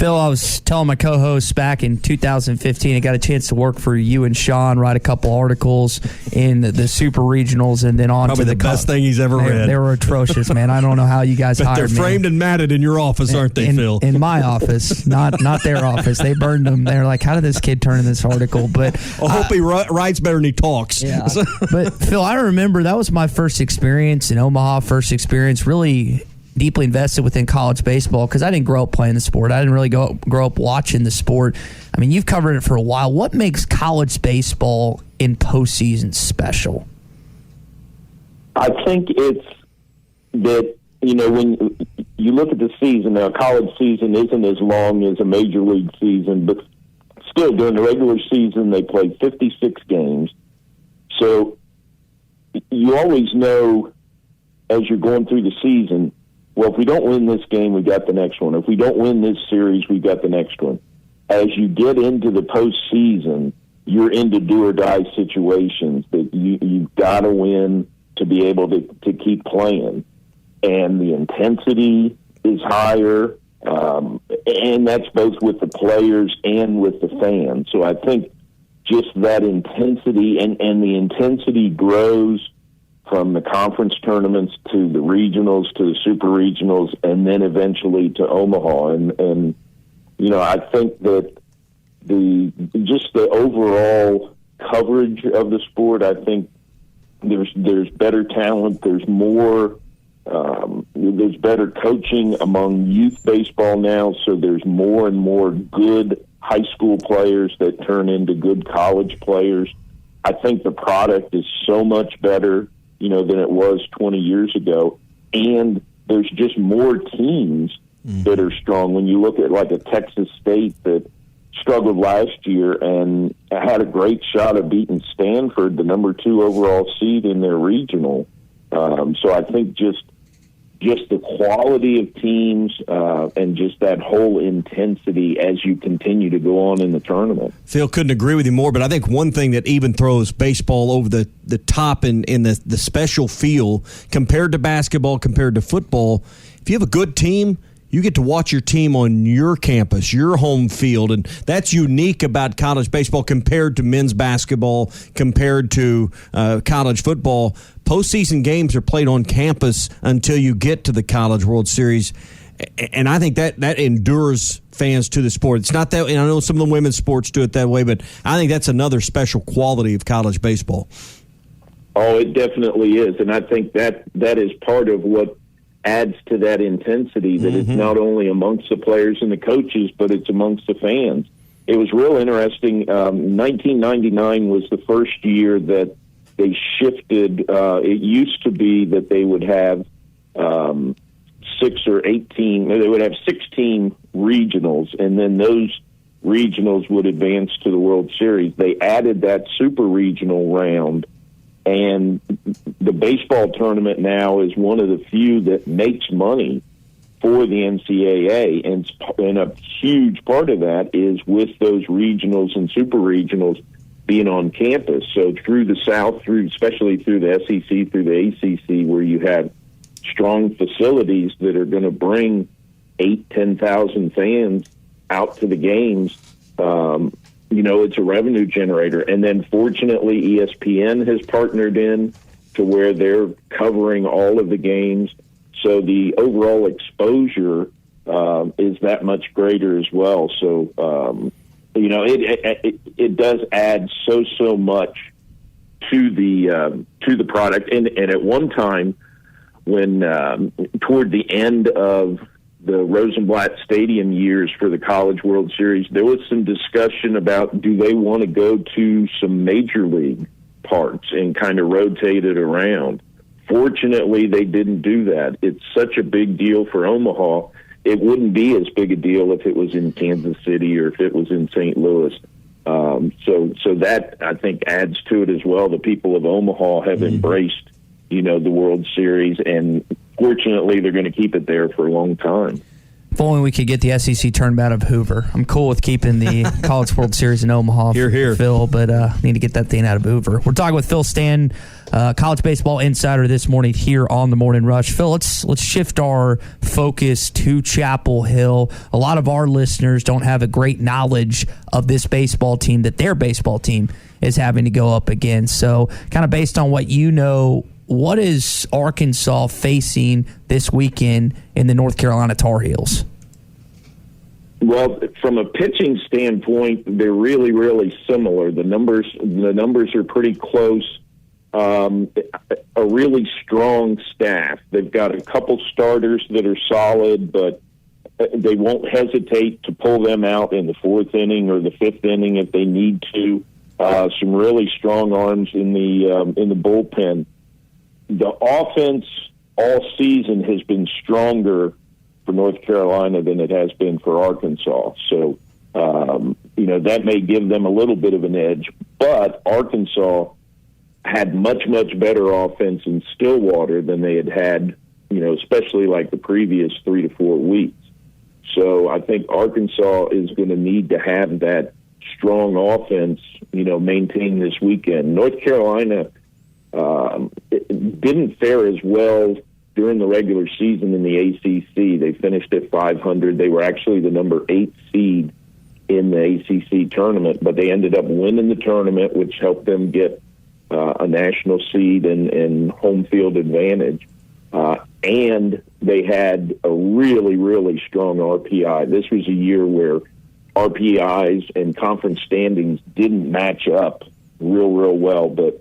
Phil, I was telling my co-hosts back in 2015, I got a chance to work for you and Sean, write a couple articles in the super regionals, and then on probably to the best thing he's ever read. They were atrocious, man. I don't know how you guys hired me. They're framed and matted in your office, aren't they, Phil? In my office, not their office. They burned them. They're like, how did this kid turn in this article? But I hope he writes better than he talks. Yeah. But Phil, I remember that was my first experience in Omaha. Really deeply invested within college baseball because I didn't grow up playing the sport. I didn't really grow up watching the sport. I mean, you've covered it for a while. What makes college baseball in postseason special? I think it's that, when you look at the season, now college season isn't as long as a major league season, but still during the regular season they play 56 games. So you always know as you're going through the season, well, if we don't win this game, we got the next one. If we don't win this series, we got the next one. As you get into the postseason, you're into do-or-die situations that you've got to win to be able to keep playing. And the intensity is higher, and that's both with the players and with the fans. So I think just that intensity, and the intensity grows from the conference tournaments to the regionals to the super regionals and then eventually to Omaha. And I think that the overall coverage of the sport, I think there's better talent, there's more, there's better coaching among youth baseball now, so there's more and more good high school players that turn into good college players. I think the product is so much better than it was 20 years ago. And there's just more teams that are strong. When you look at like a Texas State that struggled last year and had a great shot of beating Stanford, the number 2 overall seed in their regional. So I think just the quality of teams and just that whole intensity as you continue to go on in the tournament. Phil, couldn't agree with you more, but I think one thing that even throws baseball over the top in the special feel compared to basketball, compared to football, if you have a good team, you get to watch your team on your campus, your home field, and that's unique about college baseball compared to men's basketball, compared to college football. Postseason games are played on campus until you get to the College World Series, and I think that endures fans to the sport. It's not that, and I know some of the women's sports do it that way, but I think that's another special quality of college baseball. Oh, it definitely is, and I think that is part of what adds to that intensity, that it's not only amongst the players and the coaches, but it's amongst the fans. It was real interesting. 1999 was the first year that they shifted. It used to be that they would have 6 or 18, they would have 16 regionals, and then those regionals would advance to the World Series. They added that super regional round, and the baseball tournament now is one of the few that makes money for the NCAA, and a huge part of that is with those regionals and super regionals being on campus. So through the South, especially through the SEC, through the ACC, where you have strong facilities that are going to bring 8,000-10,000 fans out to the games, it's a revenue generator. And then fortunately ESPN has partnered in to where they're covering all of the games. So the overall exposure is that much greater as well. So, it does add so much to the product. And at one time, when toward the end of the Rosenblatt Stadium years for the College World Series, there was some discussion about, do they want to go to some major league parts and kind of rotate it around. Fortunately, they didn't do that. It's such a big deal for Omaha. It wouldn't be as big a deal if it was in Kansas City or if it was in St. Louis. So that, I think, adds to it as well. The people of Omaha have embraced, the World Series, and fortunately, they're going to keep it there for a long time. If only we could get the SEC tournament out of Hoover. I'm cool with keeping the College World Series in Omaha for Phil, but need to get that thing out of Hoover. We're talking with Phil Stanton, college baseball insider this morning here on the Morning Rush. Phil, let's shift our focus to Chapel Hill. A lot of our listeners don't have a great knowledge of this baseball team that their baseball team is having to go up against. So kind of based on what you know, what is Arkansas facing this weekend in the North Carolina Tar Heels? Well, from a pitching standpoint, they're really, really similar. The numbers are pretty close. A really strong staff. They've got a couple starters that are solid, but they won't hesitate to pull them out in the fourth inning or the fifth inning if they need to. Some really strong arms in the bullpen. The offense all season has been stronger for North Carolina than it has been for Arkansas. So, that may give them a little bit of an edge. But Arkansas had much, much better offense in Stillwater than they had, especially like the previous 3 to 4 weeks. So I think Arkansas is going to need to have that strong offense, maintained this weekend. North Carolina didn't fare as well during the regular season in the ACC. They finished at 500. They were actually the number 8 seed in the ACC tournament, but they ended up winning the tournament, which helped them get a national seed and home field advantage. And they had a really, really strong RPI. This was a year where RPIs and conference standings didn't match up real well, but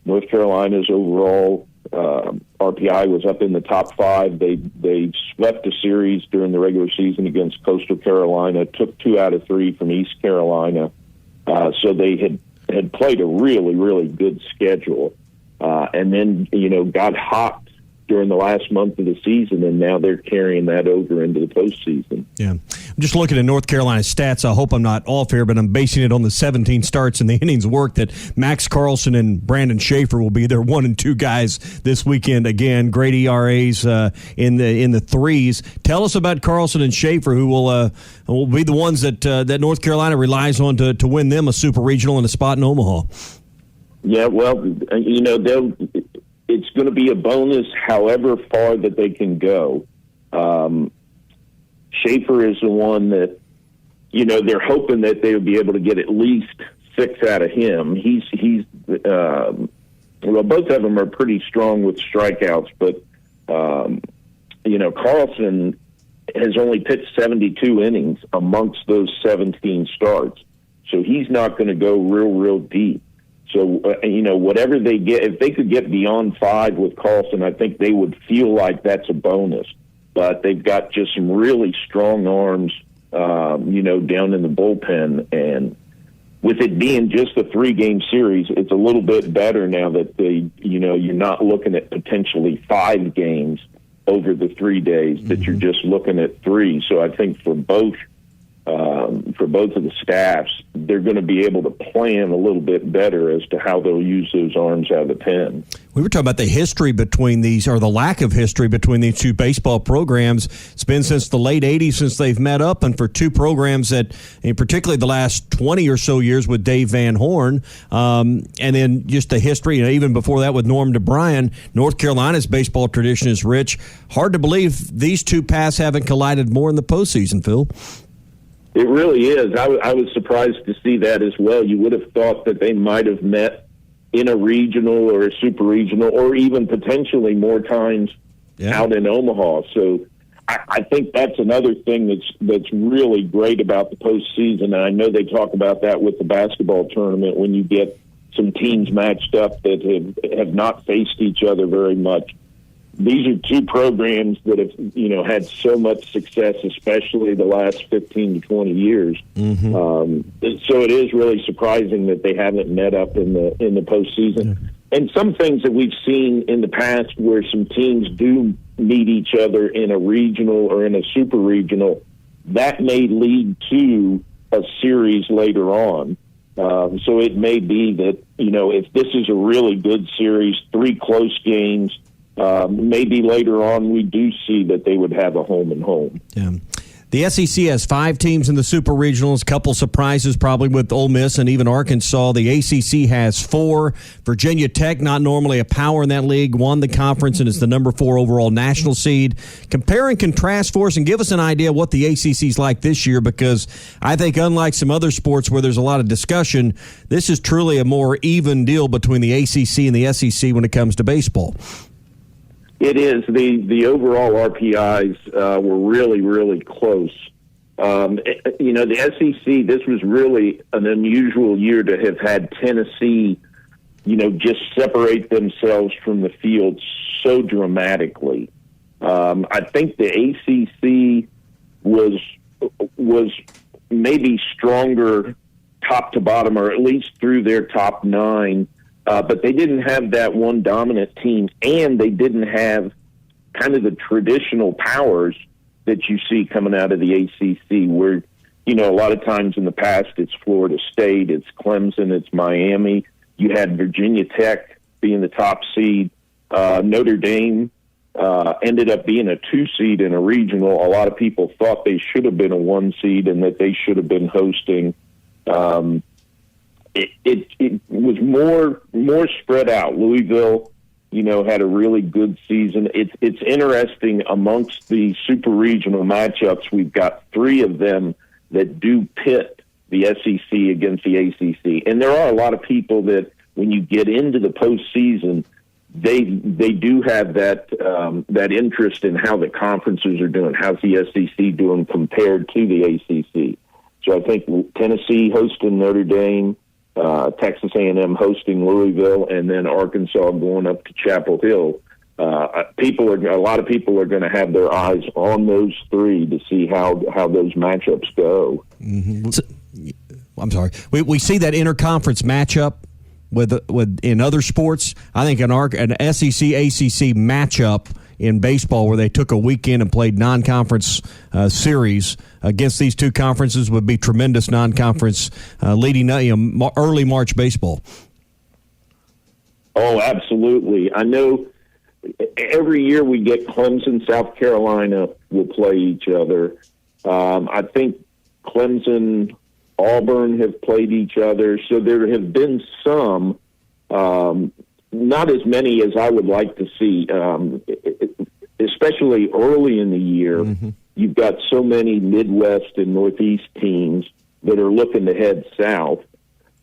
North Carolina's overall RPI was up in the top 5. They swept a series during the regular season against Coastal Carolina, took 2 out of 3 from East Carolina. So they had played a really, really good schedule. And then, got hot during the last month of the season, and now they're carrying that over into the postseason. Yeah. I'm just looking at North Carolina's stats. I hope I'm not off here, but I'm basing it on the 17 starts and the innings work that Max Carlson and Brandon Schaefer will be their 1 and 2 guys this weekend. Again, great ERAs in the 3s. Tell us about Carlson and Schaefer, who will be the ones that North Carolina relies on to win them a super regional and a spot in Omaha. Yeah, well, it's going to be a bonus however far that they can go. Schaefer is the one that, they're hoping that they would be able to get at least 6 out of him. Both of them are pretty strong with strikeouts, but, Carlson has only pitched 72 innings amongst those 17 starts. So he's not going to go real deep. So, whatever they get, if they could get beyond 5 with Carlson, I think they would feel like that's a bonus. But they've got just some really strong arms, down in the bullpen. And with it being just a 3-game series, it's a little bit better now that you're not looking at potentially 5 games over the 3 days, that you're just looking at 3. So I think for both of the staffs, they're going to be able to plan a little bit better as to how they'll use those arms out of the pen. We were talking about the history between these, or the lack of history between these two baseball programs. It's been since the late 80s since they've met up, and for two programs that, and particularly the last 20 or so years with Dave Van Horn, and then just the history, even before that with Norm DeBryan, North Carolina's baseball tradition is rich. Hard to believe these two paths haven't collided more in the postseason, Phil. It really is. I was surprised to see that as well. You would have thought that they might have met in a regional or a super regional, or even potentially more times out in Omaha. So I think that's another thing that's really great about the postseason. And I know they talk about that with the basketball tournament, when you get some teams matched up that have not faced each other very much. These are two programs that have, had so much success, especially the last 15 to 20 years. Mm-hmm. So it is really surprising that they haven't met up in the postseason. Mm-hmm. And some things that we've seen in the past where some teams do meet each other in a regional or in a super regional, that may lead to a series later on. So it may be that, if this is a really good series, 3 close games, maybe later on we do see that they would have a home and home. Yeah. The SEC has 5 teams in the Super Regionals, a couple surprises probably with Ole Miss and even Arkansas. The ACC has 4. Virginia Tech, not normally a power in that league, won the conference and is the number 4 overall national seed. Compare and contrast for us and give us an idea what the ACC is like this year, because I think unlike some other sports where there's a lot of discussion, this is truly a more even deal between the ACC and the SEC when it comes to baseball. It is. The overall RPIs were really, really close. The SEC, this was really an unusual year to have had Tennessee, just separate themselves from the field so dramatically. I think the ACC was maybe stronger top to bottom, or at least through their top 9. But they didn't have that one dominant team, and they didn't have kind of the traditional powers that you see coming out of the ACC, where, a lot of times in the past it's Florida State, it's Clemson, it's Miami. You had Virginia Tech being the top seed. Notre Dame ended up being a 2 seed in a regional. A lot of people thought they should have been a 1 seed and that they should have been hosting. It was more spread out. Louisville, had a really good season. It's interesting amongst the super regional matchups. We've got 3 of them that do pit the SEC against the ACC, and there are a lot of people that when you get into the postseason, they do have that interest in how the conferences are doing. How's the SEC doing compared to the ACC? So I think Tennessee hosting Notre Dame, Texas A&M hosting Louisville, and then Arkansas going up to Chapel Hill. A lot of people are going to have their eyes on those 3 to see how those matchups go. Mm-hmm. I'm sorry. We see that interconference matchup with in other sports. I think an SEC ACC matchup in baseball where they took a weekend and played non-conference series against these 2 conferences would be tremendous non-conference leading early March baseball. Oh, absolutely. I know every year we get Clemson, South Carolina will play each other. I think Clemson, Auburn have played each other. So there have been some, not as many as I would like to see, especially early in the year. Mm-hmm. You've got so many Midwest and Northeast teams that are looking to head south.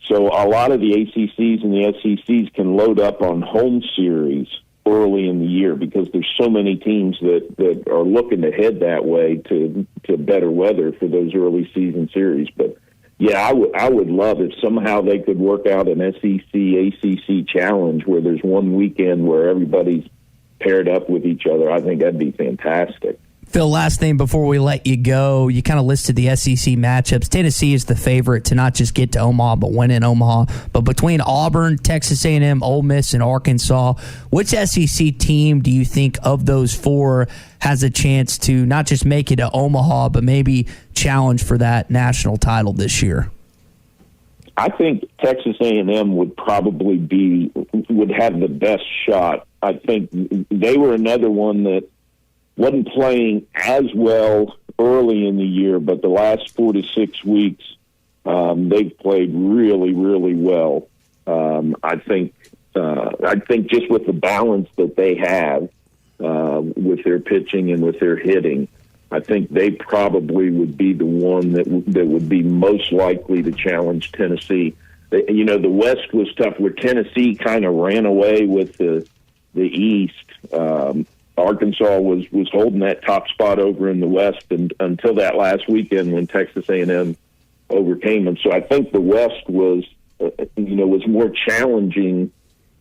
So a lot of the ACCs and the SECs can load up on home series early in the year because there's so many teams that are looking to head that way to better weather for those early season series. But yeah, I would love if somehow they could work out an SEC ACC challenge where there's one weekend where everybody's paired up with each other. I think that'd be fantastic. Phil, last thing before we let you go, you kind of listed the SEC matchups. Tennessee is the favorite to not just get to Omaha, but win in Omaha. But between Auburn, Texas A&M, Ole Miss, and Arkansas, which SEC team do you think of those 4 has a chance to not just make it to Omaha, but maybe challenge for that national title this year? I think Texas A&M would have the best shot. I think they were another one that wasn't playing as well early in the year, but the last 4 to 6 weeks, they've played really, really well. I think just with the balance that they have with their pitching and with their hitting, I think they probably would be the one that would be most likely to challenge Tennessee. The West was tough, where Tennessee kind of ran away with the East. Arkansas was holding that top spot over in the West until that last weekend when Texas A&M overcame them. So I think the West was more challenging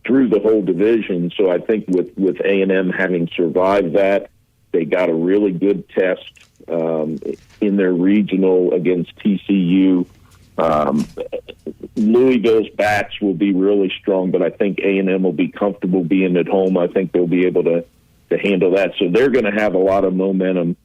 through the whole division. So I think with A&M having survived that, they got a really good test in their regional against TCU. Louisville's bats will be really strong, but I think A&M will be comfortable being at home. I think they'll be able to handle that. So they're going to have a lot of momentum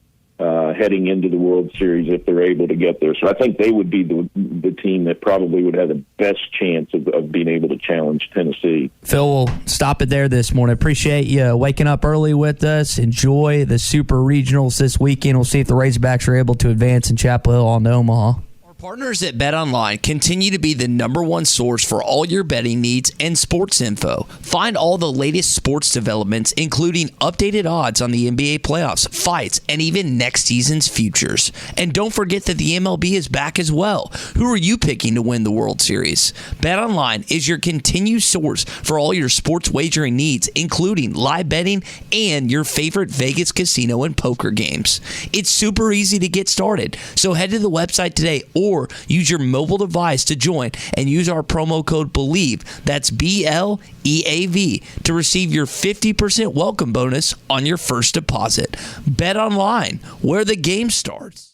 heading into the World Series if they're able to get there. So I think they would be the team that probably would have the best chance of being able to challenge Tennessee. Phil, we'll stop it there this morning. Appreciate you waking up early with us. Enjoy the Super Regionals this weekend. We'll see if the Razorbacks are able to advance in Chapel Hill on to Omaha. Partners at BetOnline continue to be the #1 source for all your betting needs and sports info. Find all the latest sports developments, including updated odds on the NBA playoffs, fights, and even next season's futures. And don't forget that the MLB is back as well. Who are you picking to win the World Series? BetOnline is your continued source for all your sports wagering needs, including live betting and your favorite Vegas casino and poker games. It's super easy to get started, so head to the website today or use your mobile device to join and use our promo code BELIEVE, that's BLEAV, to receive your 50% welcome bonus on your first deposit. Bet online, where the game starts.